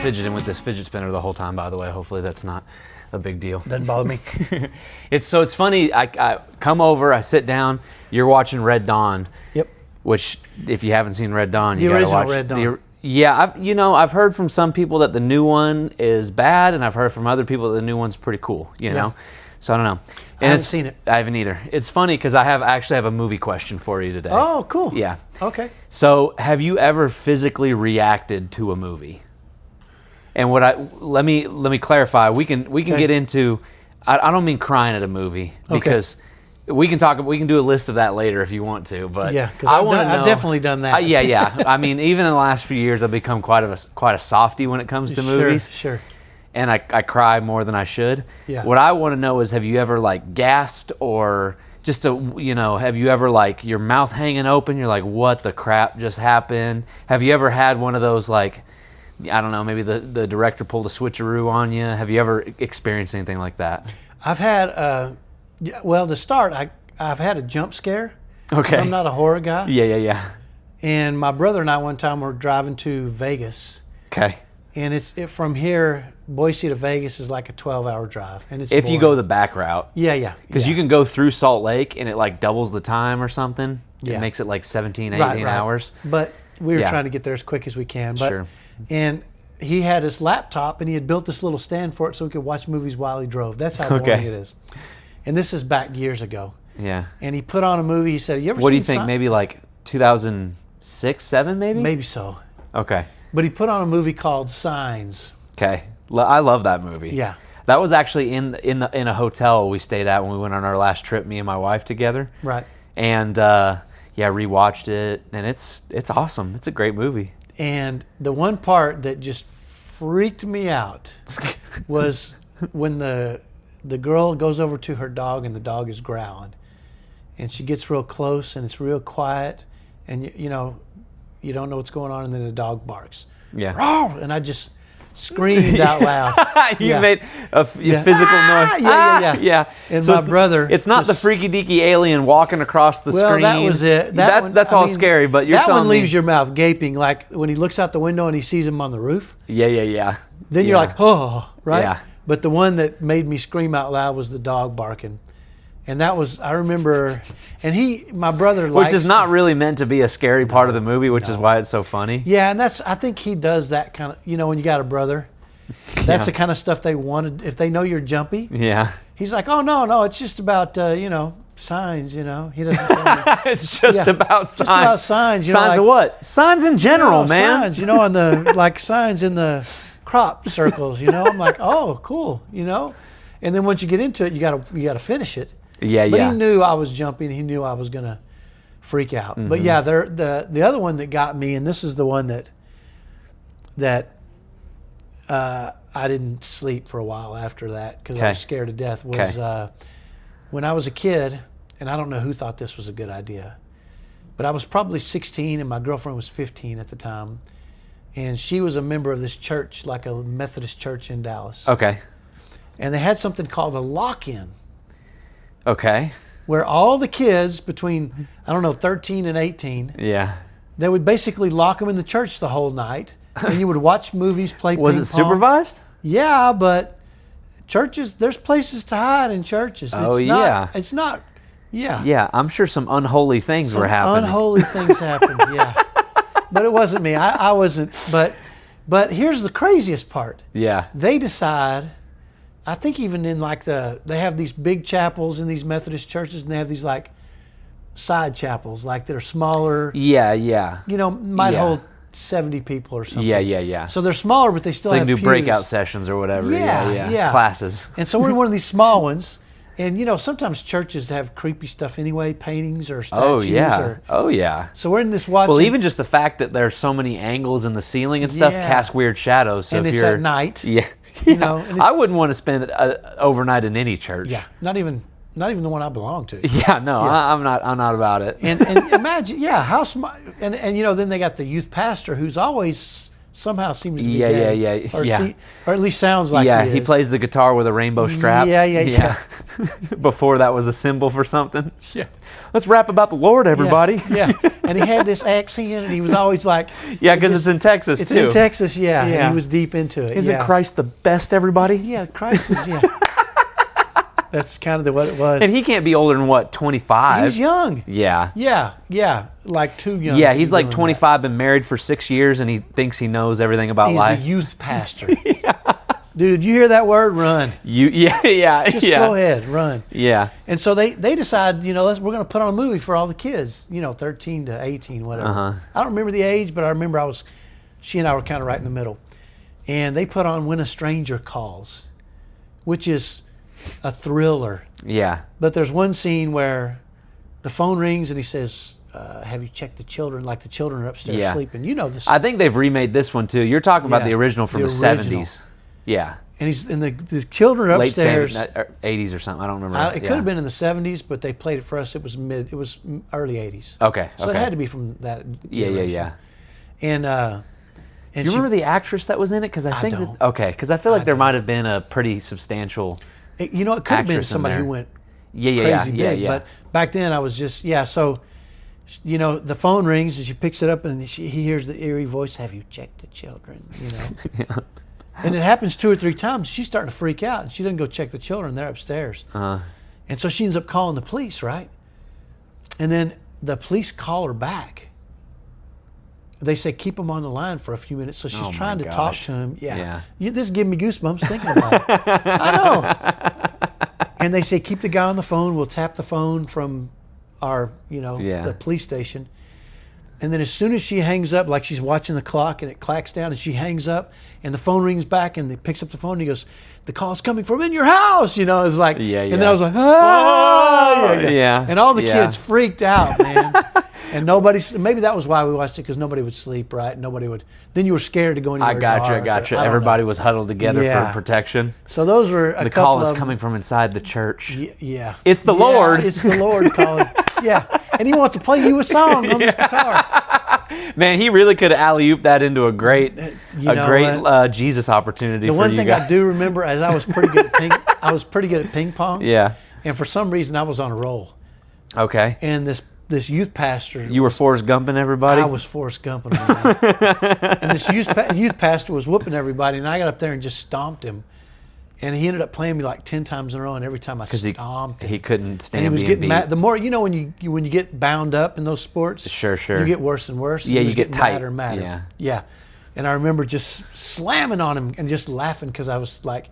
fidgeting with this fidget spinner the whole time, by the way. Hopefully that's not a big deal. Doesn't bother me. It's funny. I come over, I sit down. You're watching Red Dawn. Yep. Which, if you haven't seen Red Dawn, you the gotta watch. original Red Dawn. Yeah, I've heard from some people that the new one is bad, and I've heard from other people that the new one's pretty cool. You know, so I don't know. I haven't seen it. I haven't either. It's funny because I actually have a movie question for you today. Oh, cool. Yeah. Okay. So, have you ever physically reacted to a movie? And let me clarify. We can get into. I don't mean crying at a movie because we can do a list of that later if you want to. But yeah, because I've definitely done that. Yeah. I mean, even in the last few years, I've become quite a softie when it comes to movies. Sure. And I cry more than I should. Yeah. What I want to know is, have you ever like gasped or just have you ever like your mouth hanging open? You're like, what the crap just happened? Have you ever had one of those like, I don't know, maybe the director pulled a switcheroo on you? Have you ever experienced anything like that? I've had, to start, I've had a jump scare. Okay. I'm not a horror guy. Yeah. And my brother and I one time were driving to Vegas. Okay. And from here, Boise to Vegas is like a 12-hour drive. And it's if boring. you go the back route. Yeah. Because you can go through Salt Lake and it like doubles the time or something. Yeah. It makes it like 17, 18 hours. But we were trying to get there as quick as we can. But, sure. And he had his laptop and he had built this little stand for it so he could watch movies while he drove. That's how boring it is. And this is back years ago. Yeah. And he put on a movie. He said, "You ever?" What do you think? Maybe like 2006, 7, maybe. Maybe so. Okay. But he put on a movie called Signs. Okay. I love that movie. Yeah. That was actually in a hotel we stayed at when we went on our last trip, me and my wife together. Right. And rewatched it, and it's awesome. It's a great movie. And the one part that just freaked me out was when the girl goes over to her dog and the dog is growling. And she gets real close and it's real quiet and you don't know what's going on and then the dog barks. Yeah. Roar! And I just screamed out loud. You made a physical noise. Yeah. And so my brother... It's not the freaky deaky alien walking across the screen. Well, that was it. That's all scary, but you're telling me... That one leaves your mouth gaping, like when he looks out the window and he sees him on the roof. Yeah. Then you're like, oh, right? Yeah. But the one that made me scream out loud was the dog barking. And that was, I remember, and my brother likes... Which is not really meant to be a scary part of the movie, which is why it's so funny. Yeah, and I think he does that kind of, when you got a brother, that's the kind of stuff they wanted. If they know you're jumpy, he's like, oh, no, it's just about, signs, He doesn't tell me. It's just about signs. Just about signs. Signs of what? Signs in general, man. Signs, on the, like signs in the crop circles, I'm like, oh, cool, And then once you get into it, you gotta finish it. Yeah. But he knew I was jumping. He knew I was gonna freak out. Mm-hmm. But yeah, the other one that got me, and this is the one that I didn't sleep for a while after that because I was scared to death. Was when I was a kid, and I don't know who thought this was a good idea, but I was probably 16 and my girlfriend was 15 at the time, and she was a member of this church, like a Methodist church in Dallas. Okay. And they had something called a lock-in. Okay. Where all the kids between, 13 and 18, they would basically lock them in the church the whole night, and you would watch movies, play Was ping it pong. supervised? Yeah, but churches, there's places to hide in churches. It's not. Yeah, I'm sure some unholy things were happening. Unholy things happened, yeah. But it wasn't me. I wasn't. But here's the craziest part. Yeah. They decide... I think even in they have these big chapels in these Methodist churches, and they have these like side chapels, like they're smaller. Yeah. Might hold 70 people or something. Yeah. So they're smaller, but they still so have they can do pews. breakout sessions or whatever. Yeah. Classes. And so we're in one of these small ones, and sometimes churches have creepy stuff anyway, paintings or statues. Oh yeah. So we're in this watching. Well, even just the fact that there's so many angles in the ceiling and stuff cast weird shadows. So and if it's you're at night. Yeah. And I wouldn't want to spend overnight in any church. Yeah, not even the one I belong to. Yeah, no, yeah. I'm not about it. And imagine, how smart. And then they got the youth pastor who's always somehow seems to be Yeah, gay. yeah, yeah, Or, yeah. or at least sounds like yeah, he he is. plays the guitar with a rainbow strap. Yeah. Before that was a symbol for something. Yeah. Let's rap about the Lord, everybody. Yeah. And he had this accent, and he was always like, Yeah, because it's in Texas, it's too. in Texas, yeah. Yeah. And he was deep into it. Isn't Christ the best, everybody? Yeah, Christ is, yeah. That's kind of what it was. And he can't be older than, what, 25? He's young. Yeah. Yeah. Like too young. Yeah, to he's be like doing 25, been married for 6 years, and he thinks he knows everything about that. He's life. the youth pastor. Dude, you hear that word? Run. Yeah. Just go ahead, run. Yeah. And so they decide, we're going to put on a movie for all the kids, 13 to 18, whatever. Uh-huh. I don't remember the age, but I remember she and I were kind of right in the middle. And they put on When a Stranger Calls, which is a thriller. Yeah. But there's one scene where the phone rings and he says, have you checked the children? Like the children are upstairs sleeping. You know this. I think they've remade this one too. You're talking about Yeah, the original from the the original. 70s. Yeah. And the children are Late upstairs. 80s or something. I don't remember. It could have been in the 70s, but they played it for us. It was early 80s. Okay. So it had to be from that generation. Yeah. And Do you remember the actress that was in it? Because I think don't. because I feel like there don't. might have been a pretty substantial. it could have been actress in somebody there. who went Yeah. crazy big. But back then I was just, so, the phone rings and she picks it up and he hears the eerie voice, have you checked the children? And it happens 2 or 3 times. She's starting to freak out and she doesn't go check the children. They're upstairs. And so she ends up calling the police, right? And then the police call her back. They say, keep him on the line for a few minutes. So she's trying to talk to him. Yeah. This is giving me goosebumps thinking about it. I know. And they say, keep the guy on the phone. We'll tap the phone from our, the police station. And then as soon as she hangs up, like she's watching the clock and it clacks down and she hangs up and the phone rings back and he picks up the phone and he goes, the call's coming from in your house. It's like, and then I was like, Yeah. And all the kids freaked out, man. And maybe that was why we watched it, because nobody would sleep, right? Then you were scared to go anywhere I got you. Everybody was huddled together for protection. So those were the call is coming from inside the church. Yeah. It's the Lord. It's the Lord calling. Yeah. And he wants to play you a song on this guitar. Man, he really could have alley-ooped that into a great Jesus opportunity for you guys. The one thing I do remember is I was pretty good at ping pong. Yeah. And for some reason I was on a roll. Okay. And this youth pastor. You were Forrest Gumping everybody? I was Forrest Gumping everybody. And this youth pastor was whooping everybody, and I got up there and just stomped him. And he ended up playing me like 10 times in a row, and every time I stomped him. He couldn't stand and he was being getting beat. mad. The more, when you get bound up in those sports, Sure. you get worse and worse. Yeah, and you get tight. Madder and madder. Yeah. Yeah. And I remember just slamming on him and just laughing because I was like,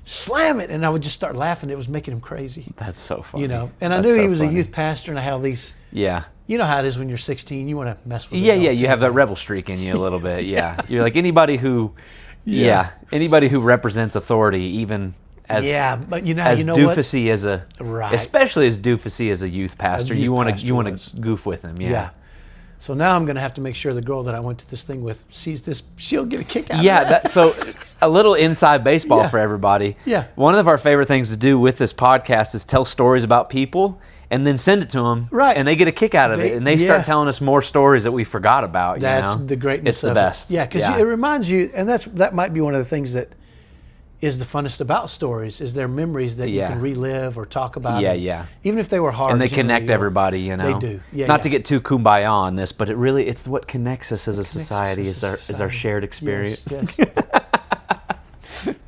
slam it. And I would just start laughing. It was making him crazy. That's so funny. And I knew he was a youth pastor, and I had all these. Yeah. You know how it is when you're 16. You want to mess with. Yeah. You have that rebel streak in you a little bit. Yeah. You're like anybody who represents authority, even as but as doofusy what? as a right. especially as doofusy as a youth pastor. You want to goof with him. Yeah. So now I'm going to have to make sure the girl that I went to this thing with sees this. She'll get a kick out. Yeah. So a little inside baseball for everybody. Yeah. One of our favorite things to do with this podcast is tell stories about people and then send it to them. Right. And they get a kick out of it, and they start telling us more stories that we forgot about. That's the greatness. It's the best. Yeah, because it reminds you, and that might be one of the things that is the funnest about stories, is their memories that you can relive or talk about. Yeah. Even if they were hard. And they connect everybody, They do. Yeah. Not to get too kumbaya on this, but it's what connects us as a society, is our shared experience. Yes.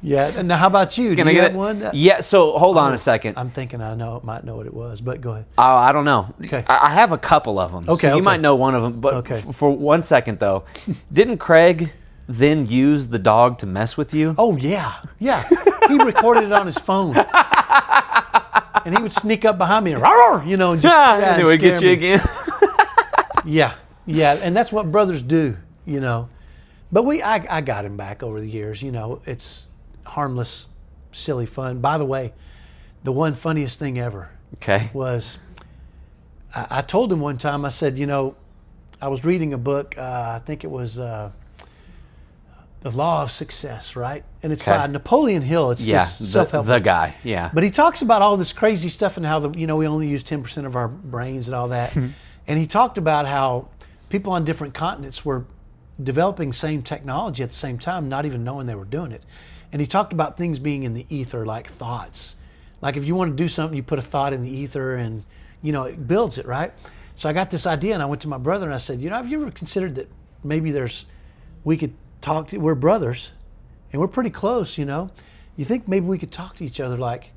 Yeah. And now, how about you? Do you have one? Yeah. So hold on a second. I'm thinking I might know what it was, but go ahead. I don't know. Okay. I have a couple of them. Okay. So you might know one of them, but Okay. for 1 second though, didn't Craig then use the dog to mess with you? Oh yeah. He recorded it on his phone, and he would sneak up behind me and and just and it would get you again. Yeah, and that's what brothers do, But I got him back over the years, It's harmless, silly fun. By the way, the one funniest thing ever was I told him one time, I said, I was reading a book, I think it was The Law of Success, right? And it's by Napoleon Hill. It's this self-help. The guy, yeah. But he talks about all this crazy stuff and how we only use 10% of our brains and all that. And he talked about how people on different continents were developing same technology at the same time, not even knowing they were doing it. And he talked about things being in the ether, like thoughts. Like if you want to do something, you put a thought in the ether and, you know, it builds it, right? So I got this idea and I went to my brother and I said, you know, have you ever considered that maybe we could talk to, we're brothers and we're pretty close, you know? You think maybe we could talk to each other like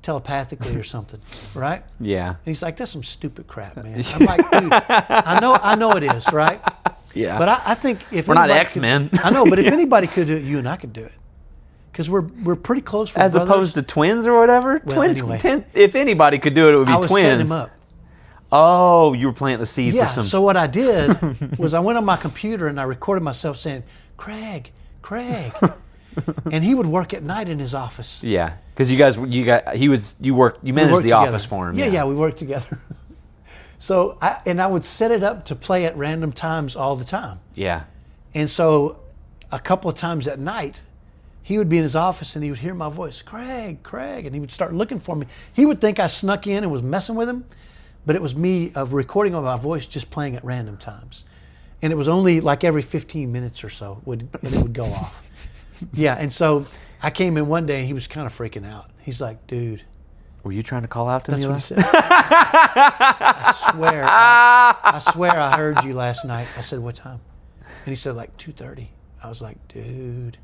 telepathically or something, right? Yeah. And he's like, that's some stupid crap, man. I'm like, dude, I know it is, right? Yeah. But I think if we're not anybody X-Men. I know, but if anybody could do it, you and I could do it. Because we're pretty close. As brothers. opposed to twins or whatever? Well, Twins, anyway. if anybody could do it, it would be I was twins. setting him up. Oh, you were planting the seed Yeah, for some... so what I did was I went on my computer and I recorded myself saying, Craig. And he would work at night in his office. Yeah, because you managed the together. office for him. Yeah, we worked together. So I would set it up to play at random times all the time. Yeah. And so a couple of times at night, he would be in his office and he would hear my voice, Craig, and he would start looking for me. He would think I snuck in and was messing with him, but it was me of recording of my voice just playing at random times. And it was only like every 15 minutes or so and it would go off. Yeah, and so I came in one day and he was kind of freaking out. He's like, dude. Were you trying to call out to me? That's what he said. I swear I heard you last night. I said, what time? And he said, like 2:30. I was like, dude,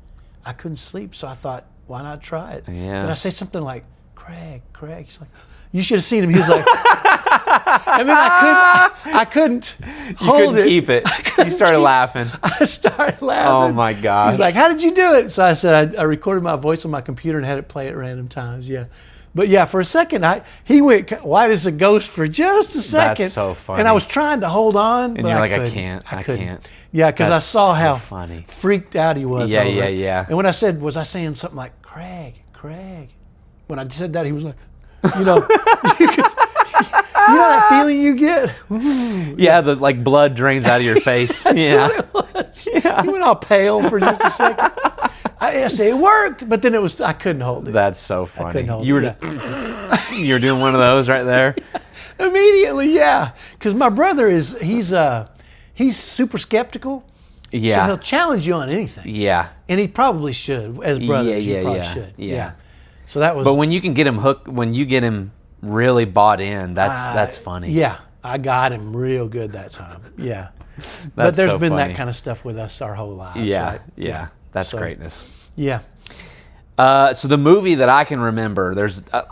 I couldn't sleep. So I thought, why not try it? Yeah. Did I say something like, Craig? He's like, you should have seen him. He was like, and then I couldn't hold it. Keep it. You started laughing. I started laughing. Oh my gosh. He's like, how did you do it? So I said, I recorded my voice on my computer and had it play at random times. Yeah. But yeah, for a second, he went white as a ghost for just a second. That's so funny. And I was trying to hold on, and but you're like, couldn't. I can't. Yeah, because I saw how funny. freaked out he was. Yeah, over yeah, it. yeah. And when I said, was I saying something like, Craig? When I said that, he was like, you know, you know that feeling you get? Yeah, the like blood drains out of your face. That's Yeah. what it was. Yeah. He went all pale for just a second. I say it worked, but then I couldn't hold it. That's so funny. couldn't hold You were it, you were doing one of those right there. Immediately, yeah. Because my brother he's super skeptical. Yeah. So he'll challenge you on anything. Yeah. And he probably should. As brothers, you probably yeah. should. Yeah. So that was. But when you can get him hooked, when you get him really bought in, that's funny. Yeah. I got him real good that time. Yeah. But That's there's so been funny. that kind of stuff with us our whole lives. Yeah, right? yeah. That's So, greatness. Yeah. So the movie that I can remember,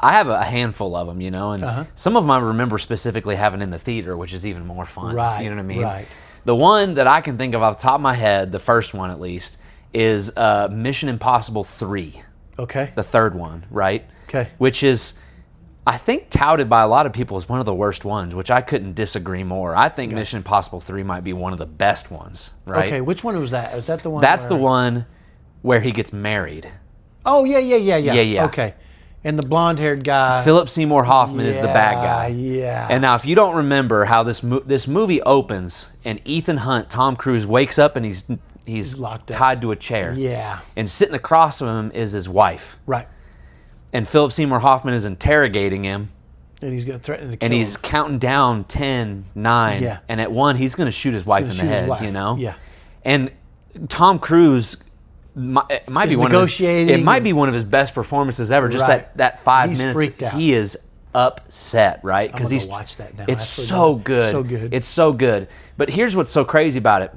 I have a handful of them, you know, and some of them I remember specifically having in the theater, which is even more fun. Right, You know what I mean? right. The one that I can think of off the top of my head, the first one at least, is Mission Impossible 3, Okay. the third one, right? Okay. Which is, I think, touted by a lot of people as one of the worst ones, which I couldn't disagree more. I think Mission Impossible 3 might be one of the best ones, right? Okay. Which one was that? Was that the one? That's the where- one where he gets married. Oh, yeah. Yeah. Okay. And the blonde-haired guy. Philip Seymour Hoffman is the bad guy. Yeah. And now, if you don't remember how this movie opens, and Ethan Hunt, Tom Cruise, wakes up and he's locked up. tied to a chair. Yeah. And sitting across from him is his wife. Right. And Philip Seymour Hoffman is interrogating him, And he's going to threaten to kill and he's him. counting down 10, 9, Yeah. and at 1 he's going to shoot his wife in gonna the shoot his head. wife. You know. Yeah. And Tom Cruise. It might He's be one of negotiating it might be one of his best performances ever. Just Right. that 5 He's minutes, freaked out. he is upset, right? I'm gonna go watch that now. It's Actually, so no. good. So good. It's so good. But here's what's so crazy about it.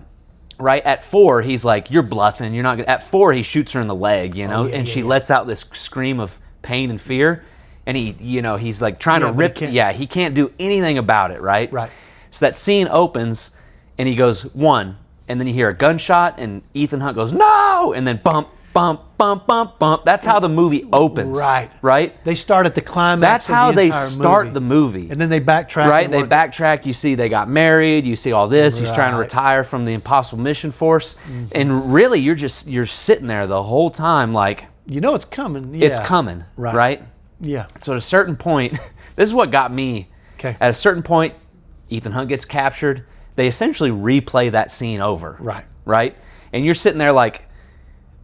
Right at 4, he's like, "You're bluffing. You're not gonna." At 4, he shoots her in the leg, you know, and she lets out this scream of pain and fear, and he's like trying to but he rip. can't. Yeah, he can't do anything about it, right? Right. So that scene opens, and he goes 1, and then you hear a gunshot, and Ethan Hunt goes no, and then bump, bump, bump, bump, bump. That's how the movie opens. Right. Right. They start at the climax. That's of how the they entire start the movie. And then they backtrack. Right, and they work- backtrack. You see, they got married. You see all this. He's trying to Right. retire from the Impossible Mission Force, and really, you're sitting there the whole time, like You know it's coming. Yeah. it's coming, Right. right? Yeah. So at a certain point, this is what got me. Okay. At a certain point, Ethan Hunt gets captured. They essentially replay that scene over. Right. Right, and you're sitting there like,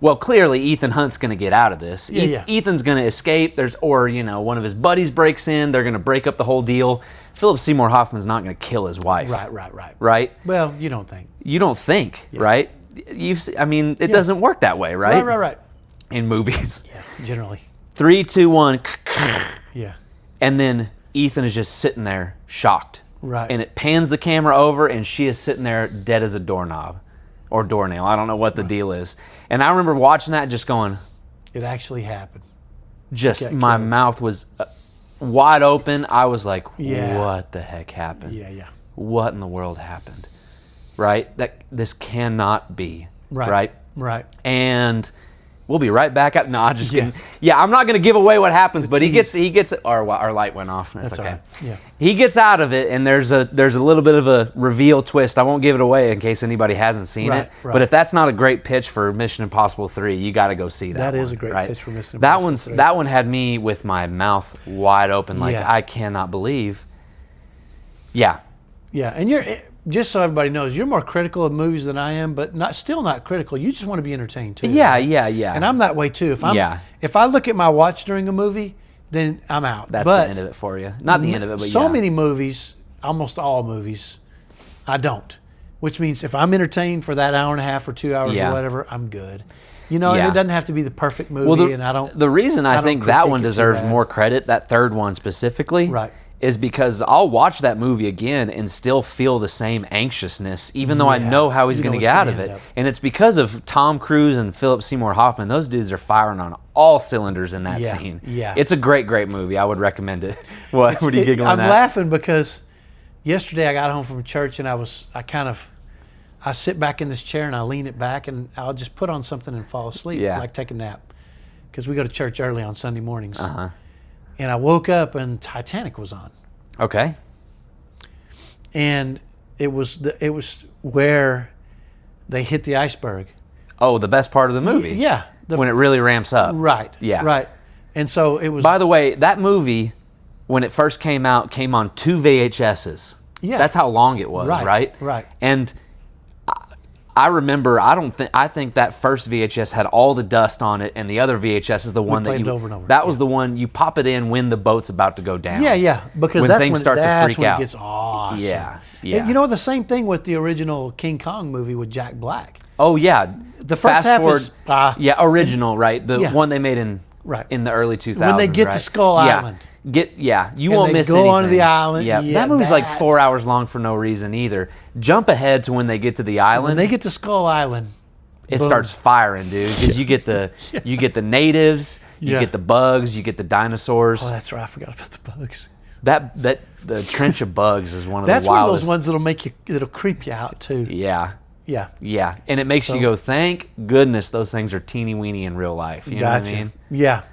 well, clearly Ethan Hunt's going to get out of this. Yeah. Ethan's going to escape. Or one of his buddies breaks in. They're going to break up the whole deal. Philip Seymour Hoffman's not going to kill his wife. Right. Right? Well, you don't think. You don't think, right? I mean, it doesn't work that way, right? Right. In movies. Yeah, generally. 3, 2, 1, Yeah. and then Ethan is just sitting there shocked. Right. And it pans the camera over, and she is sitting there dead as a doorknob or doornail. I don't know what the deal is. And I remember watching that and just going, It actually happened. just my mouth was wide open. I was like, Yeah. what the heck happened? Yeah. What in the world happened? Right? This cannot be. Right? And we'll be right back up. No, I'm just kidding. Yeah, I'm not going to give away what happens, but he gets our light went off. That's okay. All right. Yeah. He gets out of it, and there's a little bit of a reveal twist. I won't give it away in case anybody hasn't seen it. Right. But if that's not a great pitch for Mission Impossible 3, you got to go see that. That one, is a great right? pitch for Mission Impossible 3. That one had me with my mouth wide open, like I cannot believe. Yeah. Yeah, and you're, just so everybody knows, you're more critical of movies than I am, but still not critical. You just want to be entertained too. Yeah. And I'm that way too. If I look at my watch during a movie, then I'm out. That's the end of it for you. Not the end of it, but so many movies, almost all movies, I don't. Which means if I'm entertained for that hour and a half or 2 hours or whatever, I'm good. And it doesn't have to be the perfect movie. The reason I think that one deserves more credit, that third one specifically, is because I'll watch that movie again and still feel the same anxiousness, even though I know how he's going to get out of it. And it's because of Tom Cruise and Philip Seymour Hoffman. Those dudes are firing on all cylinders in that scene. Yeah. It's a great, great movie. I would recommend it. What are you giggling at? I'm laughing because yesterday I got home from church and I sit back in this chair and I lean it back and I'll just put on something and fall asleep, like take a nap. Because we go to church early on Sunday mornings. And I woke up and Titanic was on. Okay. And it was where they hit the iceberg. Oh, the best part of the movie. Yeah. When it really ramps up. Right. Yeah. Right. And so it was. By the way, that movie, when it first came out, came on 2 VHSs. Yeah. That's how long it was, right? Right. And I remember, I think that first VHS had all the dust on it, and the other VHS is the one that over and over. That was the one you pop it in when the boat's about to go down. Yeah, because when that's things start to freak when out. It gets awesome. Yeah. And the same thing with the original King Kong movie with Jack Black. Oh yeah, the first half is original, right? The one they made in the early 2000s. When they get to Skull Island. You won't miss anything. Go onto the island. Yeah, that movie's like 4 hours long for no reason either. Jump ahead to when they get to the island. When they get to Skull Island, it starts firing, dude. Because you get the natives, you get the bugs, you get the dinosaurs. Oh, that's right. I forgot about the bugs. The trench of bugs is one of the wildest. That's one of those ones that'll creep you out too. Yeah. Yeah. And it makes you go, thank goodness those things are teeny weeny in real life. You know what I mean? Yeah.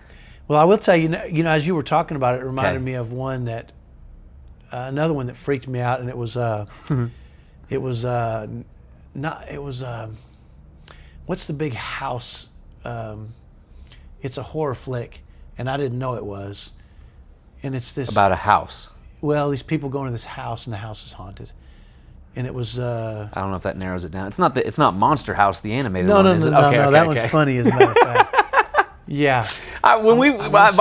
Well, I will tell you, as you were talking about it, it reminded me of one that, another one that freaked me out, and it was what's the big house? It's a horror flick, and I didn't know it was. And it's this about a house. Well, these people go into this house, and the house is haunted. And it was. I don't know if that narrows it down. It's not Monster House, the animated one, is it? No, that one's funny as a matter of fact. Yeah. By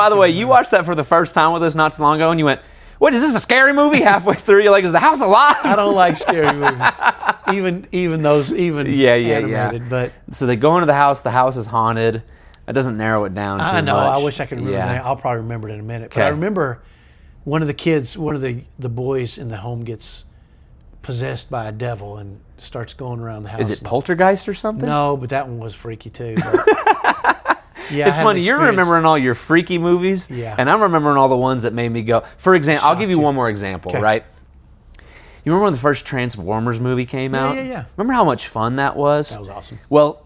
the way, you watched that for the first time with us not so long ago, and you went, "What is this, a scary movie?" Halfway through, you're like, "Is the house alive?" I don't like scary movies, even those animated. But so they go into the house is haunted. It doesn't narrow it down too much. I know. I wish I could remember that. I'll probably remember it in a minute. But I remember one of the boys in the home gets possessed by a devil and starts going around the house. Is it Poltergeist or something? No, but that one was freaky too. Yeah, it's funny. You're remembering all your freaky movies, and I'm remembering all the ones that made me go. For example, I'll give you one more example, right? You remember when the first Transformers movie came out? Yeah. Remember how much fun that was? That was awesome. Well,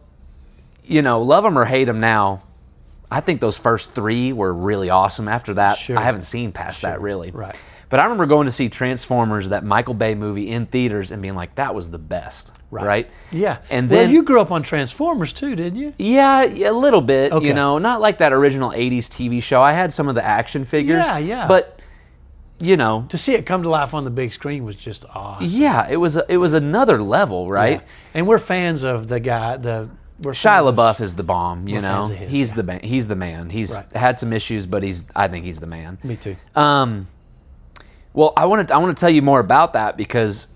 love them or hate them now, I think those first 3 were really awesome. After that, I haven't seen past that, really. Right. But I remember going to see Transformers, that Michael Bay movie, in theaters and being like, that was the best, right? Yeah. And then you grew up on Transformers too, didn't you? Yeah, a little bit, not like that original 80s TV show. I had some of the action figures. Yeah. But, to see it come to life on the big screen was just awesome. Yeah, it was another level, right? Yeah. And we're fans of the guy, Shia LaBeouf is the bomb, He's the man. He's had some issues, but I think he's the man. Me too. Well, I want to tell you more about that because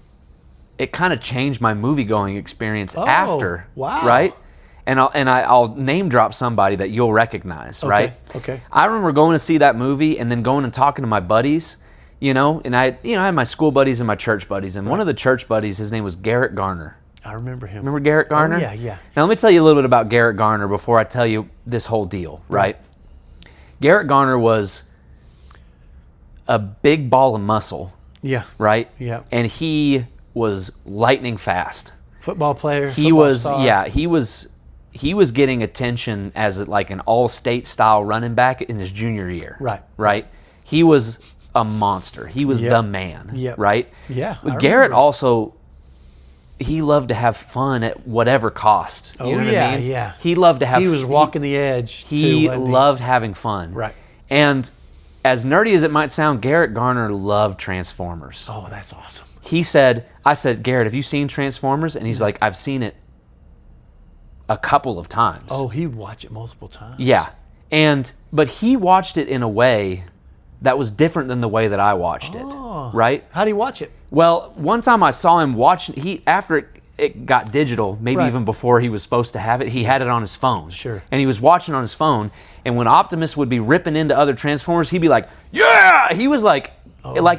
it kind of changed my movie going experience Oh, after. wow. Right? And I'll name drop somebody that you'll recognize, right? Okay. I remember going to see that movie and then going and talking to my buddies, and I had my school buddies and my church buddies, and one of the church buddies, his name was Garrett Garner. I remember him. Remember Garrett Garner? Oh, yeah. Now let me tell you a little bit about Garrett Garner before I tell you this whole deal, right? Garrett Garner was a big ball of muscle, Yeah. right? Yeah. And he was lightning fast. Football player. He was he was getting attention as like an all-state style running back in his junior year. Right. He was a monster. He was the man. Yep. Right. Yeah. But Garrett also, he loved to have fun at whatever cost. You know what I mean? Yeah. He loved to have. He was walking the edge. He loved having fun. Right. And as nerdy as it might sound, Garrett Garner loved Transformers. Oh, that's awesome. I said, Garrett, have you seen Transformers? And he's like, I've seen it a couple of times. Oh, he'd watch it multiple times. Yeah. But he watched it in a way that was different than the way that I watched it. Right? How do you watch it? Well, one time I saw him watching, after it got digital, maybe even before he was supposed to have it, he had it on his phone. Sure. And he was watching on his phone, and when Optimus would be ripping into other Transformers, he'd be like, yeah! He was like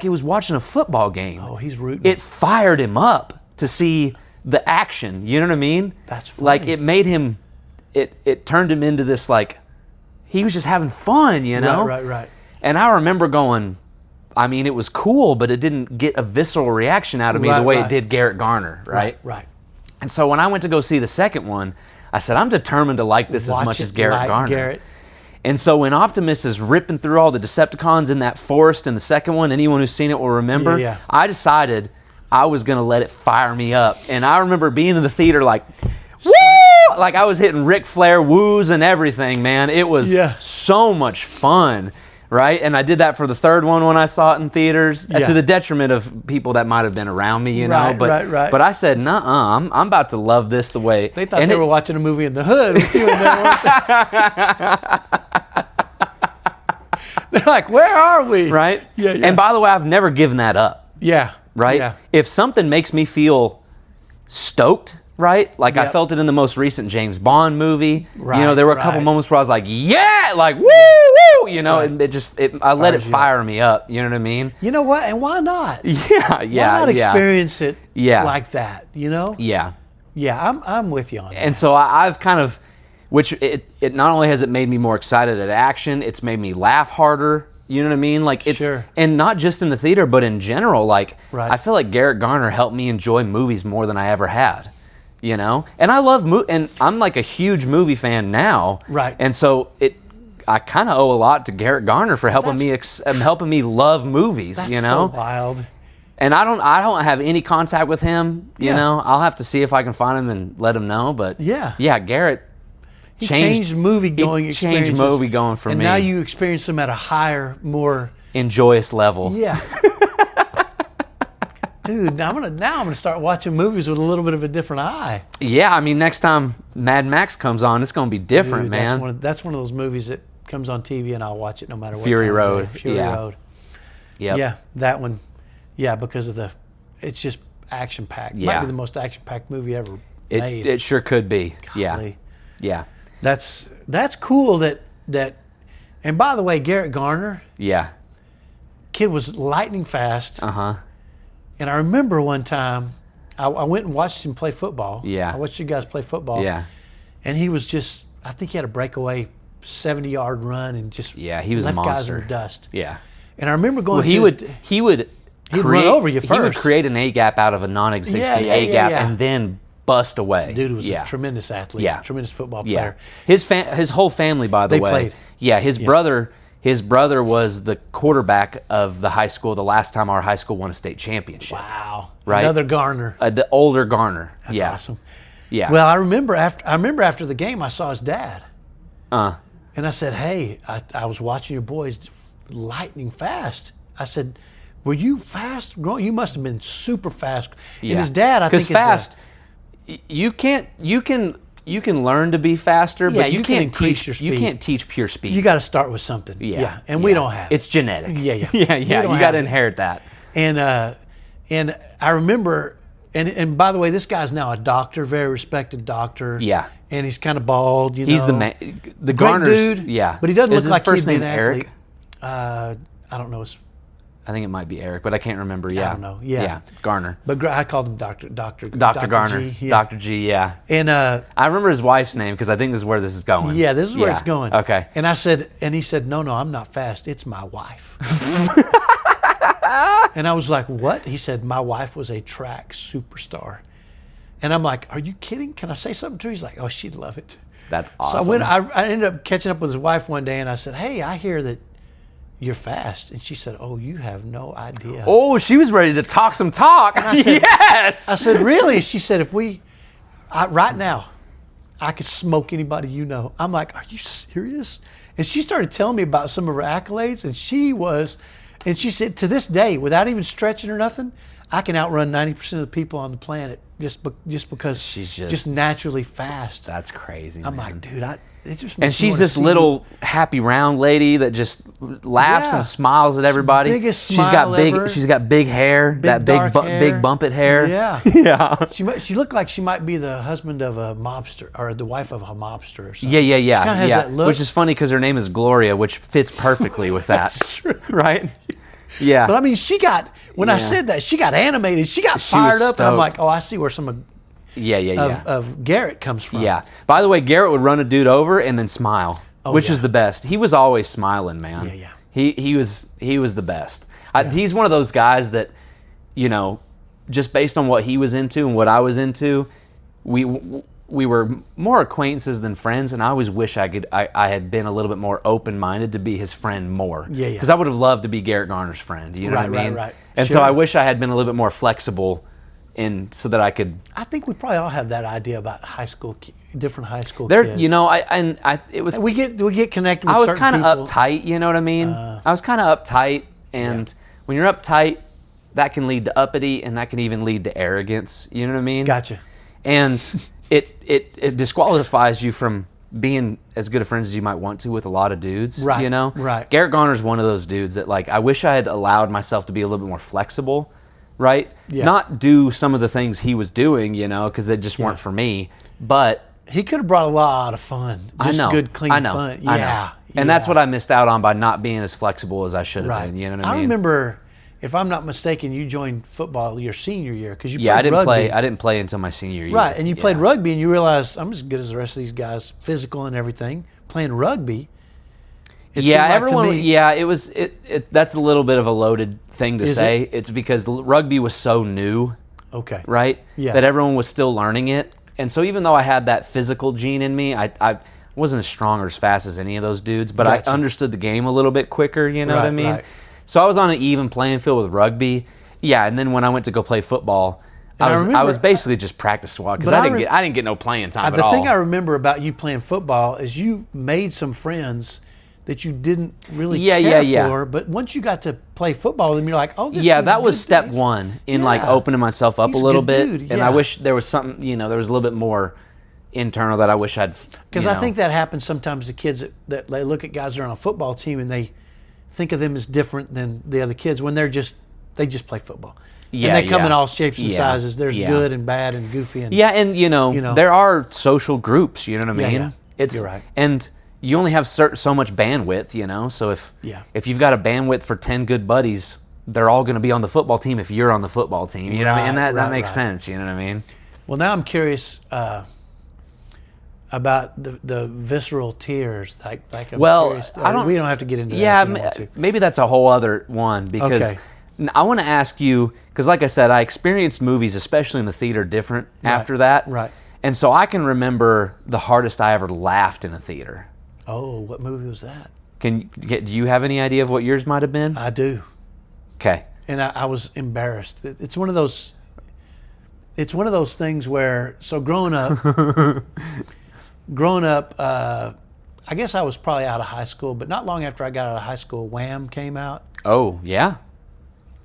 he was watching a football game. Oh, he's rooting. It fired him up to see the action. You know what I mean? That's funny. Like, it made him, it turned him into this, like, he was just having fun, you know? Right. And I remember going, I mean, it was cool, but it didn't get a visceral reaction out of me the way it did Garrett Garner, right? Right. And so when I went to go see the second one, I said, I'm determined to like this as much as Garrett Garner. And so when Optimus is ripping through all the Decepticons in that forest in the second one, anyone who's seen it will remember, I decided I was going to let it fire me up. And I remember being in the theater like, woo! Like I was hitting Ric Flair woos and everything, man. It was so much fun. Right? And I did that for the third one when I saw it in theaters, to the detriment of people that might have been around me, you know. But I said, nuh-uh, I'm about to love this the way. They thought they were watching a movie in the hood with you in there, weren't they? They're like, where are we? Right? Yeah. And by the way, I've never given that up. Yeah. Right? Yeah. If something makes me feel stoked, right? Like I felt it in the most recent James Bond movie. Right, you know, there were a couple moments where I was like, yeah, like woo, woo, you know, I let it fire me up. You know what I mean? You know what? And why not? Yeah. Why not experience it like that, you know? Yeah. Yeah, I'm with you on that. And so I've kind of, which it not only has it made me more excited at action, it's made me laugh harder. You know what I mean? Like it's, and not just in the theater, but in general. Like I feel like Garrett Garner helped me enjoy movies more than I ever had. You know, and I love and I'm like a huge movie fan now. Right. And so I kind of owe a lot to Garrett Garner for helping me love movies. That's you know, so wild. And I don't have any contact with him. You know, I'll have to see if I can find him and let him know. But Garrett. He changed movie going for me. And now you experience them at a higher, more enjoyous level. Yeah. Dude, now I'm gonna start watching movies with a little bit of a different eye. Yeah, I mean, next time Mad Max comes on, it's gonna be different, Dude, man. That's one of those movies that comes on TV and I'll watch it no matter what. Fury Road. Fury Road. Yep. Yeah, that one. Yeah, because of it's just action packed. Yeah. Might be the most action packed movie ever made. It sure could be. Golly. Yeah. That's cool that. And by the way, Garrett Garner. Yeah. Kid was lightning fast. And I remember one time, I went and watched him play football. Yeah. I watched you guys play football. Yeah. And he was just, I think he had a breakaway 70-yard run and just he was left a guys in monster. the dust. Yeah. And I remember going he would run over you first. He would create an A-gap out of a non-existing A-gap and then bust away. Dude was a tremendous athlete. Yeah. Tremendous football player. His whole family, by the way. Played. Yeah, his brother was the quarterback of the high school the last time our high school won a state championship. Wow. Right? Another Garner. The older Garner. That's awesome. Yeah. Well, I remember after the game, I saw his dad. And I said, hey, I was watching your boys lightning fast. I said, were you fast? You must have been super fast. Yeah. And his dad, I think, because fast, you can learn to be faster, but you can't teach your speed. You can't teach pure speed. You got to start with something. Yeah. And we don't have it. It's genetic. Yeah. Yeah. You got to inherit that. And I remember And by the way, this guy's now a doctor, very respected doctor. Yeah. And he's kind of bald. He's the Great Garner's. dude. Yeah. But he doesn't Is look his like first he'd be name an Eric? athlete. I don't know. I think it might be Eric, but I can't remember. Yeah. I don't know. Yeah. Garner. But I called him Dr. Garner. G. Yeah. Dr. G, yeah. And I remember his wife's name because I think this is where this is going. yeah, this is where it's going. Okay. And he said, no, I'm not fast. It's my wife. And I was like, what? He said, my wife was a track superstar. And I'm like, are you kidding? Can I say something to her? He's like, oh, she'd love it. That's awesome. So I ended up catching up with his wife one day, and I said, hey, I hear that you're fast. And she said, oh, you have no idea. Oh, she was ready to talk some talk. I said, yes. I said, really? She said, right now, I could smoke anybody you know. I'm like, are you serious? And she started telling me about some of her accolades, and she said, to this day, without even stretching or nothing, I can outrun 90% of the people on the planet just because she's just naturally fast. That's crazy. I'm man. like, dude, it just and she's this little happy round lady that just laughs and smiles at everybody. Biggest smile ever. She's got big hair, that dark hair. big bumped hair. Yeah. Yeah. She looked like she might be the husband of a mobster or the wife of a mobster or something. Yeah. She kind of has that look. Which is funny because her name is Gloria, which fits perfectly with that. That's true. Right? Yeah. But I mean, when I said that, she got animated. She got fired up. And I'm like, oh, I see where some of Garrett comes from. Yeah. By the way, Garrett would run a dude over and then smile, which was the best. He was always smiling, man. Yeah. He was the best. He's one of those guys that, just based on what he was into and what I was into, we were more acquaintances than friends, and I always wish I had been a little bit more open-minded to be his friend more. Yeah. Because I would have loved to be Garrett Garner's friend. You know what I mean? Right. And so I wish I had been a little bit more flexible, so that I could. I think we probably all have that idea about different high school There, kids. it was. We get connected with I was certain kind of people. uptight. You know what I mean? I was kind of uptight, and when you're uptight, that can lead to uppity, and that can even lead to arrogance. You know what I mean? Gotcha. And it disqualifies you from being as good of friends as you might want to with a lot of dudes. Right. Right. Garrett Garner's one of those dudes that I wish I had allowed myself to be a little bit more flexible. Right? Yeah. Not do some of the things he was doing, because they just weren't for me. But he could have brought a lot of fun. Just I know. Good, clean I know. fun. I Yeah. know. And that's what I missed out on by not being as flexible as I should have been. You know what I mean? I remember, if I'm not mistaken, you joined football your senior year because you played I didn't rugby. play. I didn't play until my senior year. Right, and you played rugby, and you realized I'm as good as the rest of these guys, physical and everything. Playing rugby. Everyone. It was. That's a little bit of a loaded thing to say. It's because rugby was so new. Okay. Right. Yeah. That everyone was still learning it, and so even though I had that physical gene in me, I wasn't as strong or as fast as any of those dudes, but Gotcha. I understood the game a little bit quicker. You know what I mean? Right. So I was on an even playing field with rugby. Yeah, and then when I went to go play football, I was basically just practice squad because I didn't get no playing time at all. The thing I remember about you playing football is you made some friends that you didn't really care for, but once you got to play football, then you're like, oh, this that was step one in opening myself up a little bit. Dude, and I wish there was something, there was a little bit more internal that I wish I'd. Because I think that happens sometimes to kids that they look at guys that are on a football team and they think of them as different than the other kids when they just play football. Yeah, and they come in all shapes and sizes. There's yeah. good and bad and goofy and and there are social groups. You know what I mean? Yeah. You're right. And you only have so much bandwidth. So if you've got a bandwidth for 10 good buddies, they're all going to be on the football team if you're on the football team. You know what I mean? And that makes sense. You know what I mean? Well, now I'm curious about the visceral tears. I'm curious. We don't have to get into that. Yeah, maybe that's a whole other one because. Okay. I want to ask you, because like I said, I experienced movies, especially in the theater, different after that. Right. And so I can remember the hardest I ever laughed in a theater. Oh, what movie was that? Do you have any idea of what yours might have been? I do. Okay. And I was embarrassed. It's one of those things where, so growing up, I guess I was probably out of high school, but not long after I got out of high school, Wham came out. Oh, yeah.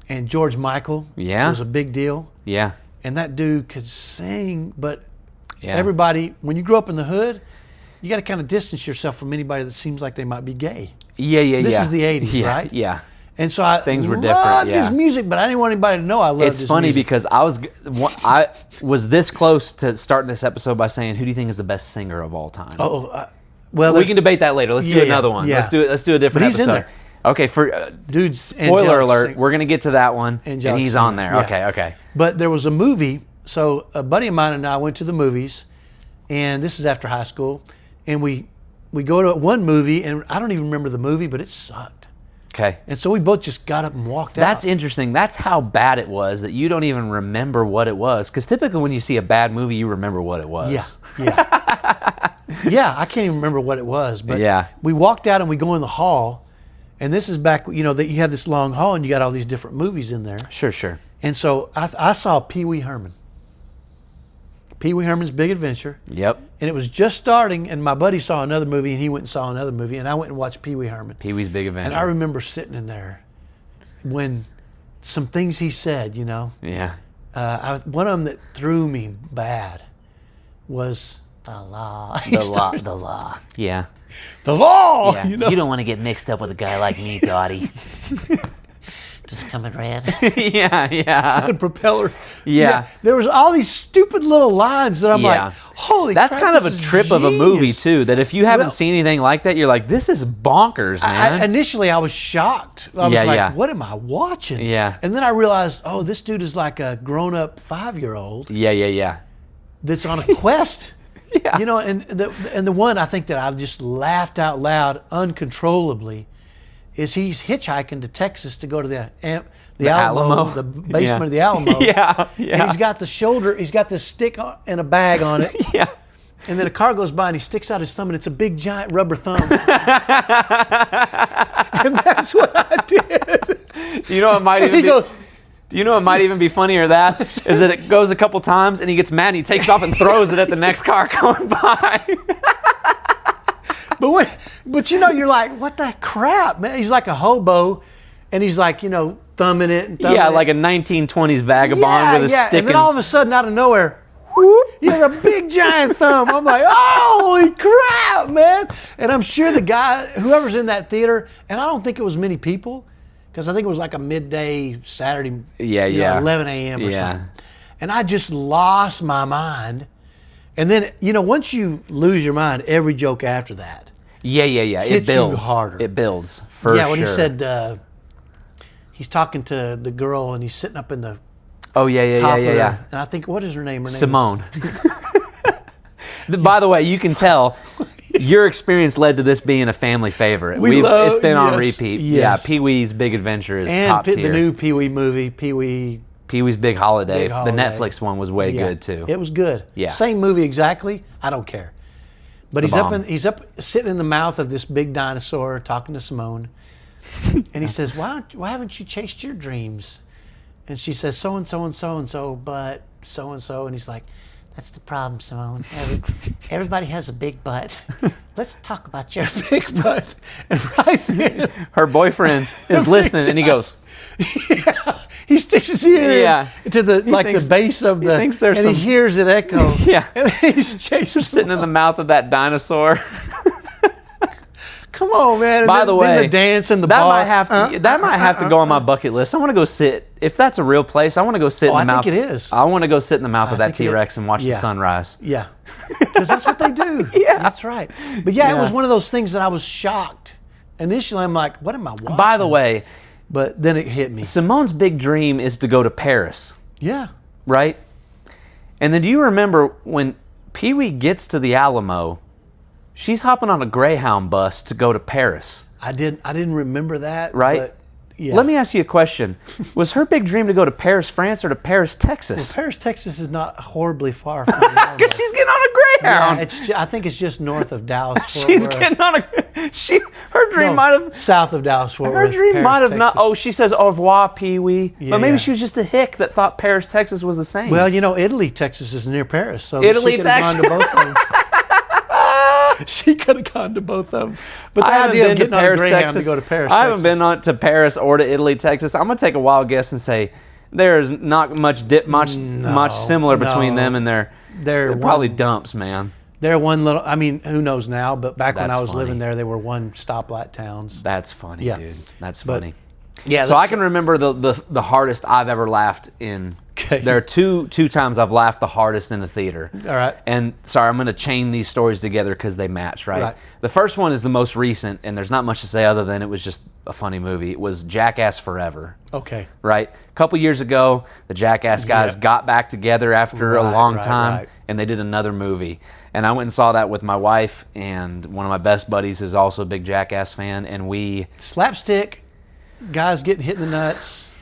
And George Michael was a big deal. Yeah. And that dude could sing, but everybody, when you grow up in the hood, you got to kind of distance yourself from anybody that seems like they might be gay. Yeah. This is the 80s, right? Yeah. And so I Things were loved different, his music, but I didn't want anybody to know I loved It's his funny music. because I was this close to starting this episode by saying, who do you think is the best singer of all time? Well, we can debate that later. Let's do another one. yeah. Let's do a different But he's in episode. there. Okay, for Dude, spoiler angelic alert, sing- we're gonna get to that one, and angelic he's on singer, there. yeah. Okay. But there was a movie. So a buddy of mine and I went to the movies, and this is after high school, and we go to one movie, and I don't even remember the movie, but it sucked. Okay. And so we both just got up and walked out. That's interesting. That's how bad it was that you don't even remember what it was. Because typically when you see a bad movie, you remember what it was. Yeah, I can't even remember what it was. But Yeah. we walked out and we go in the hall, and this is back, that you have this long hall and you got all these different movies in there. Sure. And so I saw Pee Wee Herman. Pee Wee Herman's Big Adventure. Yep. And it was just starting, and my buddy saw another movie, and he went and saw another movie, and I went and watched Pee Wee Herman. Pee Wee's Big Adventure. And I remember sitting in there when some things he said, Yeah. one of them that threw me bad was the law. The law. Yeah. The law! Yeah. You don't want to get mixed up with a guy like me, Dottie. Does it come in red? yeah. The propeller. Yeah. There was all these stupid little lines that I'm Yeah. like, holy That's crap, kind of a this is trip of a movie, genius. too, that if you haven't Well- seen anything like that, you're like, this is bonkers, man. Initially, I was shocked. I was Yeah, like, yeah. what am I watching? Yeah. And then I realized, this dude is like a grown-up 5-year-old Yeah. that's on a quest. Yeah. And the one I think that I just laughed out loud uncontrollably is he's hitchhiking to Texas to go to the Alamo, the basement Yeah. of the Alamo. Yeah. And he's got he's got this stick and a bag on it. Yeah. And then a car goes by and he sticks out his thumb and it's a big giant rubber thumb. And that's what I did. Do you know what might even He be? goes, Do you know what might even be funnier? That is that it goes a couple times and he gets mad and he takes it off and throws it at the next car going by. but you're like, what the crap, man? He's like a hobo, and he's like, thumbing it and thumbing Yeah, it. like a 1920s vagabond with a stick. And then all of a sudden, out of nowhere, whoop, he has a big giant thumb. I'm like, holy crap, man! And I'm sure the guy, whoever's in that theater, and I don't think it was many people, because I think it was like a midday Saturday, Yeah. 11 a.m. or Yeah. something. And I just lost my mind. And then, once you lose your mind, every joke after that. Yeah. It Hits you builds. harder. It builds for Yeah, when sure. he said he's talking to the girl and he's sitting up in the "Oh yeah, top of yeah." her, and I think, what is her name? Her name is- Simone. By the way, you can tell your experience led to this being a family favorite. It's been on repeat. yes. Yeah, Pee Wee's Big Adventure is and top the tier. new Pee Wee movie, Pee Wee. Pee Wee's Big Holiday. Big Holiday. The Netflix one was way good too. It was good. Yeah. Same movie exactly. I don't care. But It's a he's up sitting in the mouth of this big dinosaur talking to Simone, and he says, "Why haven't you chased your dreams?" And she says, "So and so and so and so, but so and so," and he's like, That's the problem, Simone. Everybody has a big butt. Let's talk about your "Big butt," and right then, Her boyfriend is listening and he goes, he sticks his ear Yeah. to the thinks- the base of he the, thinks there's and some- he hears it echo. Yeah. And he's chasing. sitting in the mouth of that dinosaur. Come on, man! And By then, the way, then the dance and the that bar. might have to go on my bucket list. I want to go sit. If that's a real place, I want to go sit in the I mouth. think it is. I want to go sit in the mouth of that think it T-Rex and watch the yeah. sunrise. Yeah, because that's what they do. Yeah. That's right. But yeah, it Yeah. was one of those things that I was shocked. Initially, I'm like, "What am I watching?" By the way, but then it hit me. Simone's big dream is to go to Paris, Yeah, right? And then do you remember when Pee Wee gets to the Alamo, she's hopping on a Greyhound bus to go to Paris, I didn't remember that. right? But yeah. Let me ask you a question. Was her big dream to go to Paris, France, or to Paris, Texas? Paris, Texas is not horribly far from the Alamo. Because she's getting on a Yeah, Greyhound. I think it's just north of Dallas. Fort She's Worth. getting on a. Her dream No, might have. south of Dallas, Fort Her Worth. dream Paris, might have not. Texas. Oh, she says au revoir, Pee Wee. Yeah, But maybe yeah. she was just a hick that thought Paris, Texas was the same. Well, Italy, Texas is near Paris, so Italy, she could have gone to both of them. She could have gone to both of them. But the I haven't idea of been to getting on a Paris, Greyhound Texas. to go to Paris, I haven't Texas. been on to Paris or to Italy, Texas. I'm gonna take a wild guess and say there is not much similar between no. them, and they're probably dumps, man. They're one little. I mean, who knows now? But back when That's I was funny. living there, they were one stoplight towns. That's funny, Yeah. dude. That's But funny. Yeah. So I can remember the hardest I've ever laughed in. Okay. There are two times I've laughed the hardest in the theater. All right. And sorry, I'm going to chain these stories together because they match, right? Right. The first one is the most recent, and there's not much to say other than it was just a funny movie. It was Jackass Forever. Okay. Right? A couple years ago, the Jackass guys got back together after a long time, and they did another movie. And I went and saw that with my wife, and one of my best buddies is also a big Jackass fan, and we... Slapstick, guys getting hit in the nuts.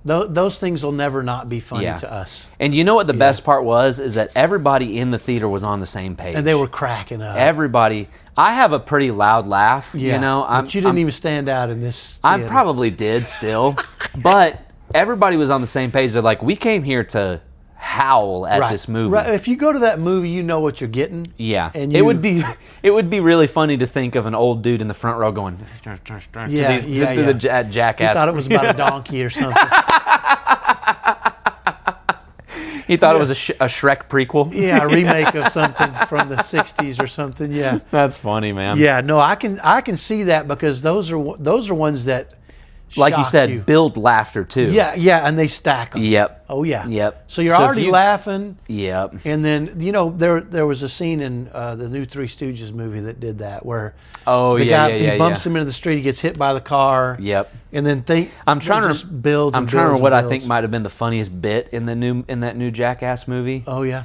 Those things will never not be funny to us. And you know what the best part was? Is that everybody in the theater was on the same page. And they were cracking up. Everybody. I have a pretty loud laugh, you know. But you didn't even stand out in this theater. I probably did still. But everybody was on the same page. They're like, we came here to howl at this movie. Right. If you go to that movie, you know what you're getting. Yeah. And it would be really funny to think of an old dude in the front row going to the Jackass. He thought it was about a donkey or something. He thought it was a Shrek prequel. Yeah, a remake of something from the 60s or something. Yeah. That's funny, man. Yeah, no, I can see that because those are ones that like you said, build laughter too. Yeah, and they stack them. Yep. Oh yeah. Yep. So you're already laughing. Yep. And then there was a scene in the new Three Stooges movie that did that where the guy he bumps him into the street, he gets hit by the car. Yep. And then I'm trying to build. I'm trying to remember what I think might have been the funniest bit in that new Jackass movie. Oh yeah.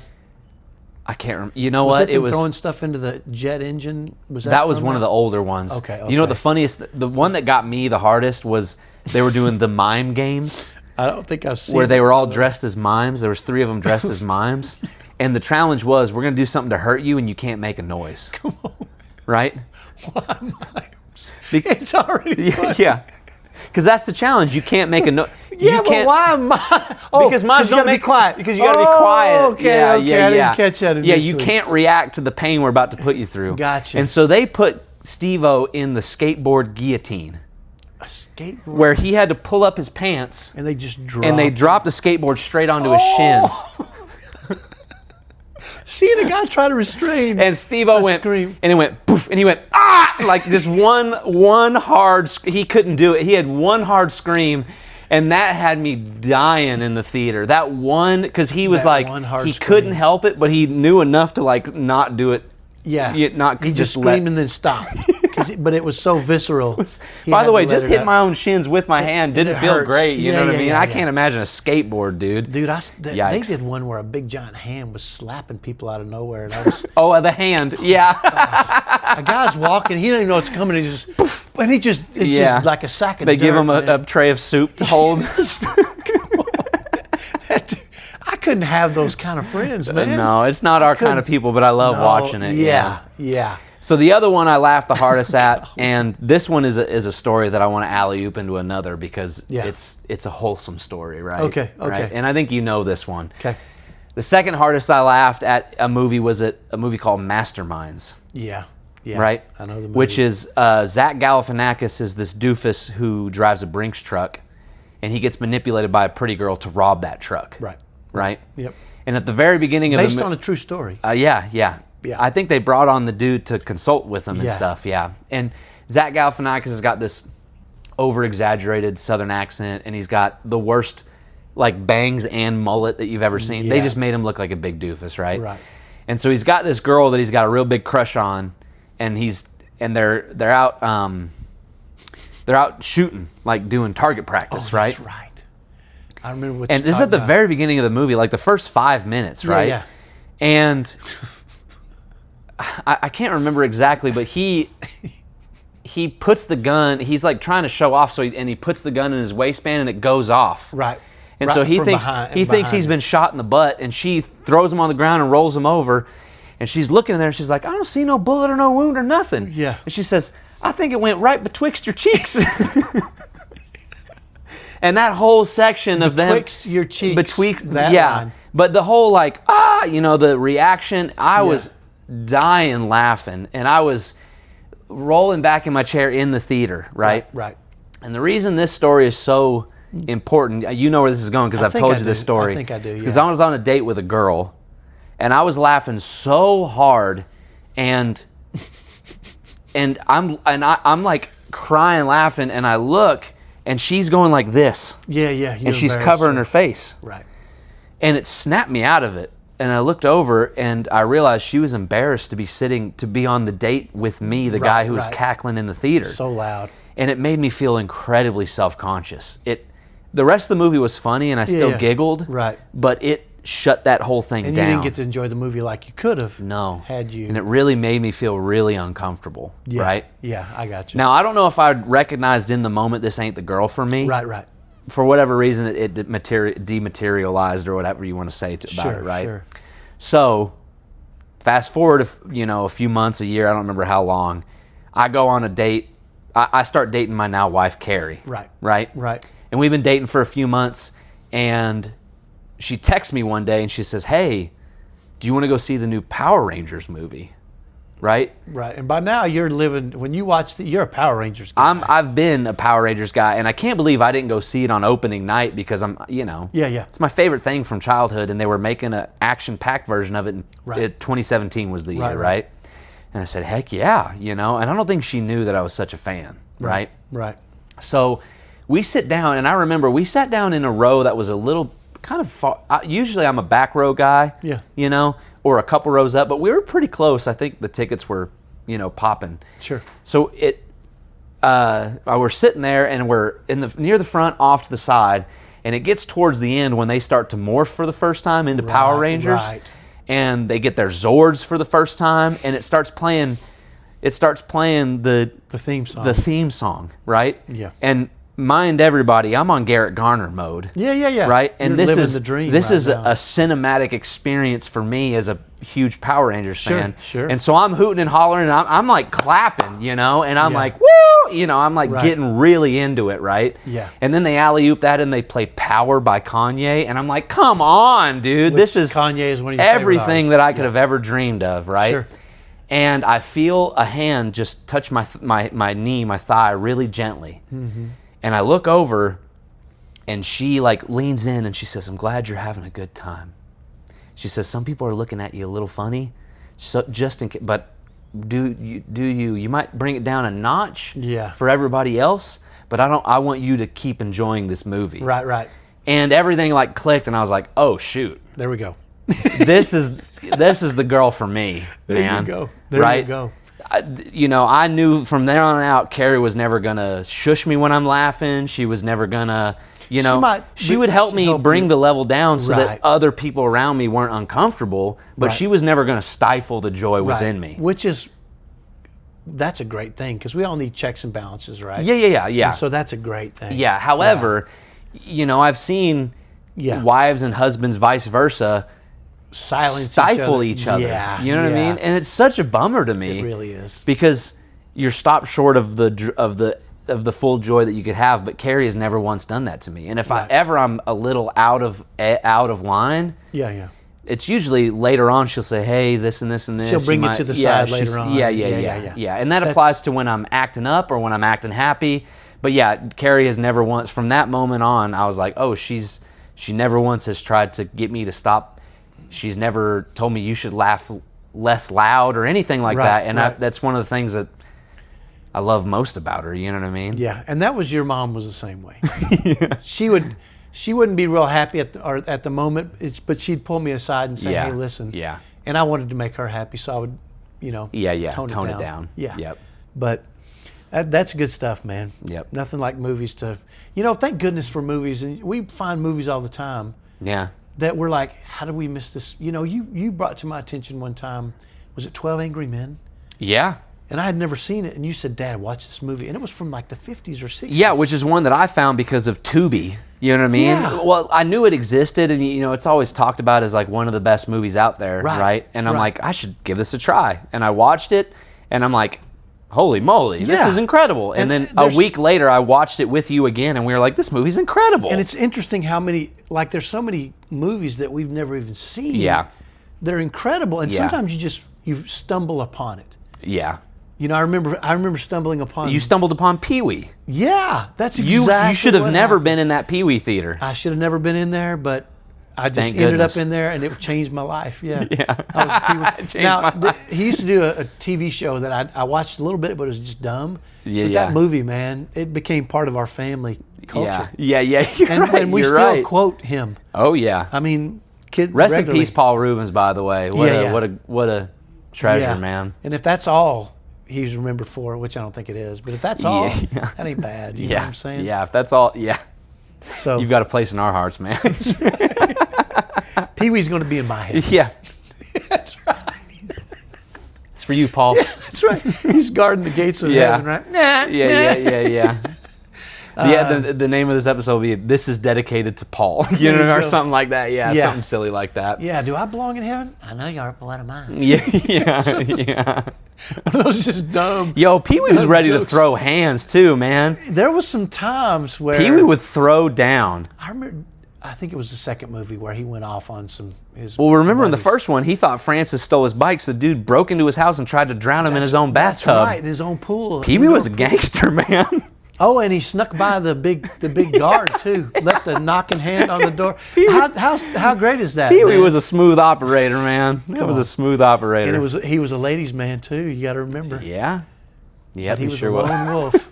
I can't remember. You know what? It was throwing stuff into the jet engine. That was one of the older ones. Okay. You know what the funniest? The one that got me the hardest was they were doing the mime games. I don't think I've seen. Where they were all dressed as mimes. There was 3 of them dressed as mimes, and the challenge was we're gonna do something to hurt you and you can't make a noise. Come on. Right? Why mimes? It's already funny. Yeah. Because that's the challenge. You can't make a noise. Yeah, but why mimes? Oh, because mimes don't make quiet. Because you got to be quiet. Okay, I didn't catch that initially. Yeah, you can't react to the pain we're about to put you through. Gotcha. And so they put Steve-O in the skateboard guillotine. A skateboard? Where he had to pull up his pants. And they just dropped. And they dropped the skateboard straight onto his shins. Seeing a guy try to restrain. And Steve-O went, scream. And he went, poof, and he went, ah! Like just one hard, he couldn't do it. He had one hard scream, and that had me dying in the theater. That one, because he was he couldn't help it, but he knew enough to not do it. Yeah. He just screamed and then stopped. But it was so visceral. By the way, just hitting my own shins with my hand didn't feel great. You know what I mean? I can't imagine a skateboard, dude. Dude, they did one where a big giant hand was slapping people out of nowhere. And I was, the hand. Yeah. A guy's walking. He doesn't even know it's coming. He just, and it's just like a sack of dirt. They give him a tray of soup to hold. I couldn't have those kind of friends, man. No, it's not our kind of people, but I love watching it. Yeah. So the other one I laughed the hardest at, and this one is a story that I want to alley-oop into another because it's a wholesome story, right? Okay. Right? And I think you know this one. Okay. The second hardest I laughed at a movie was at a movie called Masterminds. Yeah. Right? I know the movie. Which is Zach Galifianakis is this doofus who drives a Brinks truck, and he gets manipulated by a pretty girl to rob that truck. Right? Yep. And at the very beginning of based on a true story. Yeah. I think they brought on the dude to consult with him and stuff. Yeah. And Zach Galifianakis has got this over-exaggerated Southern accent, and he's got the worst bangs and mullet that you've ever seen. Yeah. They just made him look like a big doofus, right? Right. And so he's got this girl that he's got a real big crush on, and they're out shooting, doing target practice, right? That's right. I remember what. And this is at the very beginning of the movie, the first 5 minutes, right? Yeah. And I can't remember exactly, but he puts the gun. He's trying to show off, and he puts the gun in his waistband, and it goes off. Right. And so he thinks he's been shot in the butt, and she throws him on the ground and rolls him over, and she's looking in there, and she's like, I don't see no bullet or no wound or nothing. Yeah. And she says, I think it went right betwixt your cheeks. And that whole section of them betwixt your cheeks. That line. But the whole the reaction, I was dying laughing, and I was rolling back in my chair in the theater, right? Right. And the reason this story is so important, you know where this is going because I've told you this story. I think I do. Because I was on a date with a girl, and I was laughing so hard, and I'm crying laughing, and I look. and she's going like this, Yeah, yeah. and she's covering her face. Right. And it snapped me out of it. And I looked over and I realized she was embarrassed to be on the date with me, the guy who was cackling in the theater. So loud. And it made me feel incredibly self-conscious. The rest of the movie was funny and I still giggled. Right. But it shut that whole thing down. And you didn't get to enjoy the movie like you could have. No. Had you. And it really made me feel really uncomfortable. Yeah. Right? Yeah, I got you. Now, I don't know if I'd recognized in the moment this ain't the girl for me. Right. For whatever reason, it dematerialized or whatever you want to say about it, right? Sure. So, fast forward, a few months, a year, I don't remember how long. I go on a date. I start dating my now wife, Carrie. Right. And we've been dating for a few months, and she texts me one day, and she says, "Hey, do you want to go see the new Power Rangers movie?" Right. And by now you're living. When you watch you're a Power Rangers guy. I've been a Power Rangers guy, and I can't believe I didn't go see it on opening night because Yeah. It's my favorite thing from childhood, and they were making an action-packed version of it. 2017 was the year, right? And I said, "Heck yeah," and I don't think she knew that I was such a fan, right? Right. So we sit down, and I remember we sat down in a row that was a little kind of far. Usually I'm a back row guy, or a couple rows up, but we were pretty close. I think the tickets were, popping. Sure. So we're sitting there, and we're near the front, off to the side, and it gets towards the end when they start to morph for the first time into Power Rangers, and they get their Zords for the first time, and it starts playing the theme song, right? Yeah. And mind everybody, I'm on Garrett Garner mode. Yeah. Right? And You're this living is the dream this right is now. a cinematic experience for me as a huge Power Rangers fan. Sure. And so I'm hooting and hollering, and I'm like clapping, and I'm like, woo! I'm like getting really into it, right? Yeah. And then they alley-oop that, and they play Power by Kanye, and I'm like, come on, dude. This is Kanye is one of your everything that I could have ever dreamed of, right? Sure. And I feel a hand just touch my knee, my thigh really gently. Mm-hmm. And I look over, and she leans in and she says, "I'm glad you're having a good time." She says, "Some people are looking at you a little funny, so just in case, but you might bring it down a notch for everybody else, but I want you to keep enjoying this movie." Right. And everything clicked, and I was like, "Oh shoot, There we go. this is the girl for me, man." There you go. There you go. I knew from there on out, Carrie was never gonna shush me when I'm laughing. She was never gonna, she would help me bring the level down so that other people around me weren't uncomfortable. But she was never gonna stifle the joy within me. That's a great thing because we all need checks and balances, right? Yeah. And so that's a great thing. Yeah. However, I've seen wives and husbands vice versa stifle each other. Yeah, you know what I mean? And it's such a bummer to me. It really is. Because you're stopped short of the full joy that you could have. But Carrie has never once done that to me. And if I'm a little out of line, it's usually later on she'll say, "Hey, this and this and this." She'll bring you to the side later on. Yeah. And that applies to when I'm acting up or when I'm acting happy. But yeah, Carrie has never once, from that moment on, I was like, oh, she never once has tried to get me to stop. She's never told me you should laugh less loud or anything like that. And that's one of the things that I love most about her. You know what I mean? Yeah. And that was your mom was the same way. She wouldn't be real happy at the moment, but she'd pull me aside and say, "Hey, listen." Yeah. And I wanted to make her happy, so I would, tone it down. Yeah. Yep. But that's good stuff, man. Yep. Nothing like movies to, thank goodness for movies. And we find movies all the time. Yeah. That we're like, how did we miss this? You brought to my attention one time, was it 12 Angry Men? Yeah. And I had never seen it, and you said, "Dad, watch this movie." And it was from the 50s or 60s. Yeah, which is one that I found because of Tubi. You know what I mean? Yeah. Well, I knew it existed, and it's always talked about as one of the best movies out there, right? And I'm like, I should give this a try. And I watched it, and I'm like, holy moly, this is incredible. And then a week later, I watched it with you again, and we were like, this movie's incredible. And it's interesting how many, there's so many movies that we've never even seen. Yeah. They're incredible, and sometimes you stumble upon it. Yeah. I remember stumbling upon. You stumbled upon Pee-wee. Yeah, that's exactly. You should have never happened. been in that Pee-wee theater. I should have never been in there, but I just ended up in there, and it changed my life. Yeah. He used to do a TV show that I watched a little bit, but it was just dumb. Yeah, but that movie, man, it became part of our family culture. Yeah. You're And, right. and we you're still right. quote him. Oh yeah. I mean, Rest in regularly. peace, Paul Rubens. By the way, what a treasure, Yeah. man. And if that's all he's remembered for, which I don't think it is, but if that's all, Yeah. that ain't bad. You know what I'm saying? Yeah. If that's all, yeah. So You've got a place in our hearts, man. Pee Wee's going to be in my head. Yeah. That's right. It's for you, Paul. That's right. He's guarding the gates of Yeah. heaven, right? Nah, Yeah. The name of this episode will be "This is dedicated to Paul," you There know, you or go. something like that. Yeah, Yeah. something silly like that. Yeah. Do I belong in heaven? I know you are, but what am I? Yeah. Those just dumb. Yo, Pee Wee was Dumb ready to jokes. throw hands too, man. There was some times where Pee Wee would throw down. I remember. I think it was the second movie where he went off on his. Well, remember in the buddies. first one, he thought Francis stole his bike, so the dude broke into his house and tried to drown him in his own bathtub. That's right, in his own pool. Pee Wee was a gangster, man. Oh, and he snuck by the big guard too. Left the knocking hand on the door. How great is that? Pee Wee man? was a smooth operator, man. That was on. a smooth operator. And he was a ladies' man too. You got to remember. Yeah. Yeah, He was sure a was. lone wolf.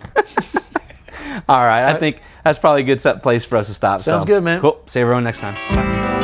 All right, I think that's probably a good place for us to stop. Sounds good, man. Cool. See everyone next time.